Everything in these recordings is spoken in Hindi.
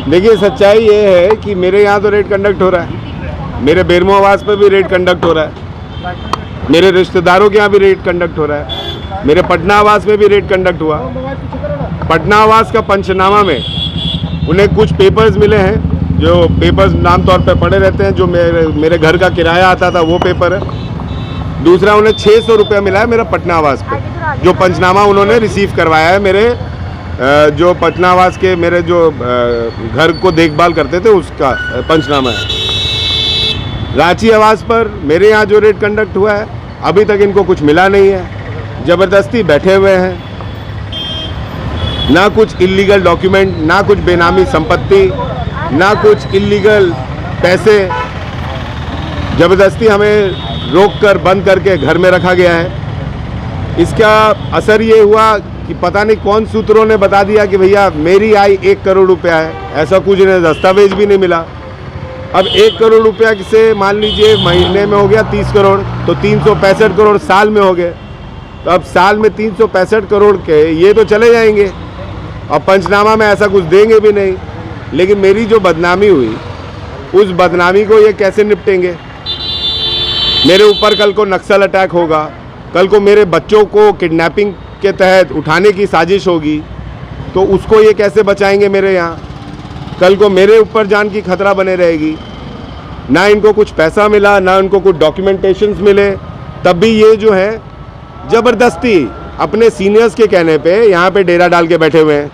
देखिए, सच्चाई ये है कि मेरे यहाँ तो रेड कंडक्ट हो रहा है, मेरे बेरमो आवास पे भी रेड कंडक्ट हो रहा है, मेरे रिश्तेदारों के यहाँ भी रेड कंडक्ट हो रहा है, मेरे पटना आवास में भी रेड कंडक्ट हुआ। पटना आवास का पंचनामा में उन्हें कुछ पेपर्स मिले हैं, जो पेपर्स नाम तौर पे पड़े रहते हैं, जो मेरे घर का किराया आता था वो पेपर है। दूसरा, उन्हें 600 रुपया मिला है मेरा पटना आवास पे, जो पंचनामा उन्होंने रिसीव करवाया है मेरे जो पटना आवास के मेरे जो घर को देखभाल करते थे उसका पंचनामा है। रांची आवास पर मेरे यहाँ जो रेड कंडक्ट हुआ है अभी तक इनको कुछ मिला नहीं है, ज़बरदस्ती बैठे हुए हैं, ना कुछ इलीगल डॉक्यूमेंट, ना कुछ बेनामी संपत्ति, ना कुछ इलीगल पैसे, ज़बरदस्ती हमें रोक कर बंद करके घर में रखा गया है। इसका असर ये हुआ कि पता नहीं कौन सूत्रों ने बता दिया कि भैया मेरी आय 1 करोड़ रुपया है, ऐसा कुछ इन्हें दस्तावेज भी नहीं मिला। अब 1 करोड़ रुपया से मान लीजिए महीने में हो गया 30 करोड़, तो 365 करोड़ साल में हो गए, तो अब साल में 365 करोड़ के ये तो चले जाएंगे और पंचनामा में ऐसा कुछ देंगे भी नहीं। लेकिन मेरी जो बदनामी हुई उस बदनामी को ये कैसे निपटेंगे? मेरे ऊपर कल को नक्सल अटैक होगा, कल को मेरे बच्चों को किडनैपिंग के तहत उठाने की साजिश होगी, तो उसको ये कैसे बचाएंगे मेरे यहाँ? कल को मेरे ऊपर जान की खतरा बने रहेगी। ना इनको कुछ पैसा मिला, ना उनको कुछ डॉक्यूमेंटेशंस मिले, तब भी ये जो है ज़बरदस्ती अपने सीनियर्स के कहने पे यहाँ पे डेरा डाल के बैठे हुए हैं।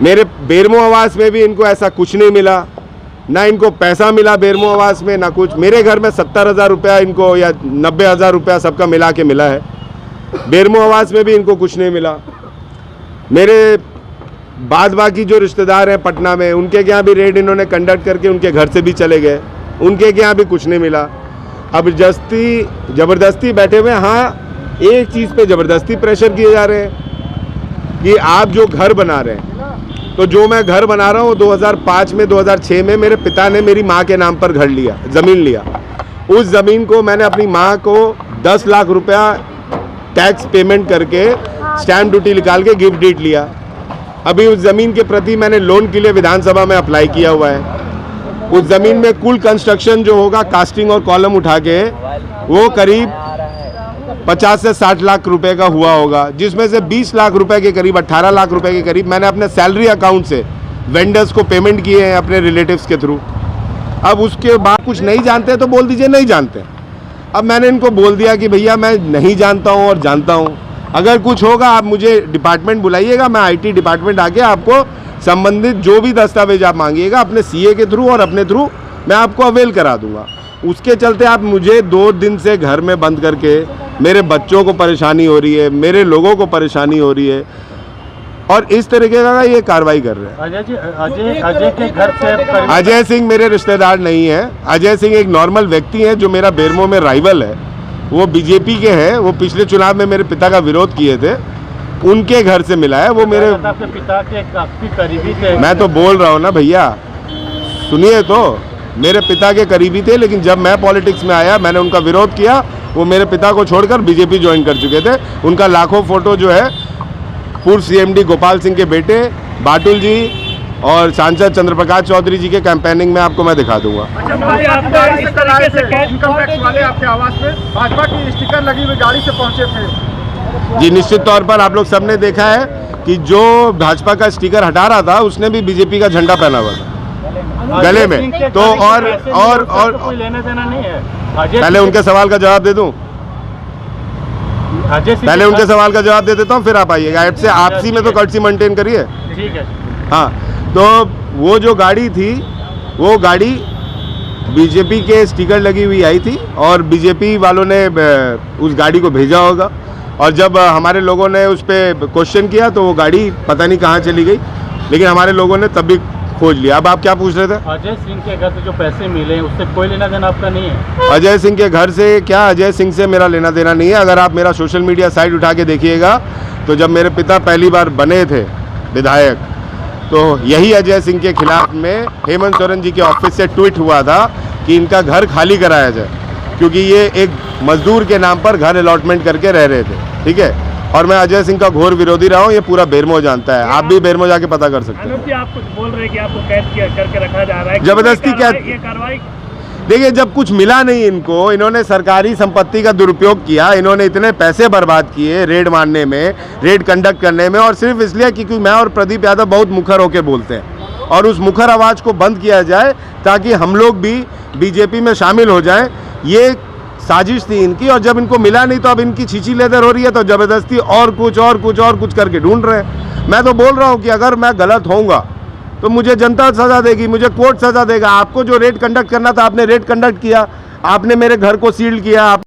मेरे बेरमो आवास में भी इनको ऐसा कुछ नहीं मिला, ना इनको पैसा मिला बेरमो आवास में, ना कुछ। मेरे घर में 70,000 रुपया इनको या 90,000 रुपया सबका मिला के मिला है, बेरमो आवास में भी इनको कुछ नहीं मिला। मेरे बाद बाकी जो रिश्तेदार हैं पटना में, उनके यहाँ भी रेड इन्होंने कंडक्ट करके उनके घर से भी चले गए, उनके यहाँ भी कुछ नहीं मिला। अब ज़बरदस्ती बैठे हुए। हाँ, एक चीज़ पे ज़बरदस्ती प्रेशर किए जा रहे हैं कि आप जो घर बना रहे हैं, तो जो मैं घर बना रहा हूँ 2005 में 2006 में मेरे पिता ने मेरी माँ के नाम पर घर लिया, ज़मीन लिया। उस ज़मीन को मैंने अपनी माँ को 10 लाख रुपया टैक्स पेमेंट करके स्टैम्प ड्यूटी निकाल के गिफ्ट डीड लिया। अभी उस ज़मीन के प्रति मैंने लोन के लिए विधानसभा में अप्लाई किया हुआ है। उस ज़मीन में कुल कंस्ट्रक्शन जो होगा कास्टिंग और कॉलम उठा के वो करीब 50 से 60 लाख रुपए का हुआ होगा, जिसमें से 20 लाख रुपए के करीब 18 लाख रुपए के करीब मैंने अपने सैलरी अकाउंट से वेंडर्स को पेमेंट किए हैं अपने रिलेटिव्स के थ्रू। अब उसके बाद कुछ नहीं जानते तो बोल दीजिए नहीं जानते। अब मैंने इनको बोल दिया कि भैया मैं नहीं जानता हूँ और जानता हूँ, अगर कुछ होगा आप मुझे डिपार्टमेंट बुलाइएगा, मैं IT डिपार्टमेंट आके आपको संबंधित जो भी दस्तावेज आप मांगिएगा अपने CA के थ्रू और अपने थ्रू मैं आपको अवेल करा दूंगा। उसके चलते आप मुझे 2 दिन से घर में बंद करके मेरे बच्चों को परेशानी हो रही है, मेरे लोगों को परेशानी हो रही है, और इस तरीके का ये कार्रवाई कर रहे हैं। अजय के घर से अजय सिंह मेरे रिश्तेदार नहीं है। अजय सिंह एक नॉर्मल व्यक्ति है जो मेरा बेरमो में राइवल है, वो BJP के हैं, वो पिछले चुनाव में मेरे पिता का विरोध किए थे, उनके घर से मिला है। वो मेरे पिता के काफी करीबी थे। मैं तो बोल रहा हूँ ना भैया, सुनिए तो, मेरे पिता के करीबी थे, लेकिन जब मैं पॉलिटिक्स में आया मैंने उनका विरोध किया, वो मेरे पिता को छोड़कर BJP ज्वाइन कर चुके थे। उनका लाखों फोटो जो है पूर्व CMD गोपाल सिंह के बेटे बाटुल जी और सांसद चंद्रप्रकाश चौधरी जी के कैंपेनिंग में आपको मैं दिखा दूंगा। आपके आवास में भाजपा की स्टिकर लगी हुई गाड़ी से पहुंचे थे। जी, निश्चित तौर पर आप लोग सबने देखा है कि जो भाजपा का स्टिकर हटा रहा था उसने भी BJP का झंडा पहना हुआ था गले में। तो और कोई लेना देना नहीं है। पहले उनके सवाल का जवाब दे दूं, पहले उनके सवाल का जवाब दे देता हूँ, फिर आप आइएगा। आपसे आपसी में तो कर्टसी मेंटेन करिए। ठीक है। हाँ, तो वो जो गाड़ी थी वो गाड़ी BJP के स्टिकर लगी हुई आई थी और BJP वालों ने उस गाड़ी को भेजा होगा, और जब हमारे लोगों ने उस पर क्वेश्चन किया तो वो गाड़ी पता नहीं कहाँ चली गई, लेकिन हमारे लोगों ने तब भी खोज लिया। अब आप क्या पूछ रहे थे? अजय सिंह के घर से जो पैसे मिले उससे कोई लेना देना आपका नहीं है? अजय सिंह के घर से क्या, अजय सिंह से मेरा लेना देना नहीं है। अगर आप मेरा सोशल मीडिया साइट उठा के देखिएगा तो जब मेरे पिता पहली बार बने थे विधायक, तो यही अजय सिंह के खिलाफ में हेमंत सोरेन जी के ऑफिस से ट्वीट हुआ था कि इनका घर खाली कराया जाए, क्योंकि ये एक मजदूर के नाम पर घर अलॉटमेंट करके रह रहे थे। ठीक है, और मैं अजय सिंह का घोर विरोधी रहा हूँ, ये पूरा बेरमो जानता है। आप भी बेरमो जाके पता कर सकते आलोक जी, आप कुछ बोल रहे हैं कि आपको कैद करके रखा जा रहा है, जबरदस्ती क्या कैद। ये कार्रवाई? देखिए, जब कुछ मिला नहीं इनको, इन्होंने सरकारी संपत्ति का दुरुपयोग किया, इन्होंने इतने पैसे बर्बाद किए रेड मारने में, रेड कंडक्ट करने में, और सिर्फ इसलिए क्योंकि मैं और प्रदीप यादव बहुत मुखर होकर बोलते हैं, और उस मुखर आवाज़ को बंद किया जाए ताकि हम लोग भी बीजेपी में शामिल हो जाएं। ये साजिश थी इनकी, और जब इनको मिला नहीं तो अब इनकी छींची लेदर हो रही है, तो ज़बरदस्ती और कुछ करके ढूंढ रहे हैं। मैं तो बोल रहा हूँ कि अगर मैं गलत होऊंगा तो मुझे जनता सज़ा देगी, मुझे कोर्ट सज़ा देगा। आपको जो रेड कंडक्ट करना था आपने रेड कंडक्ट किया, आपने मेरे घर को सील किया, आप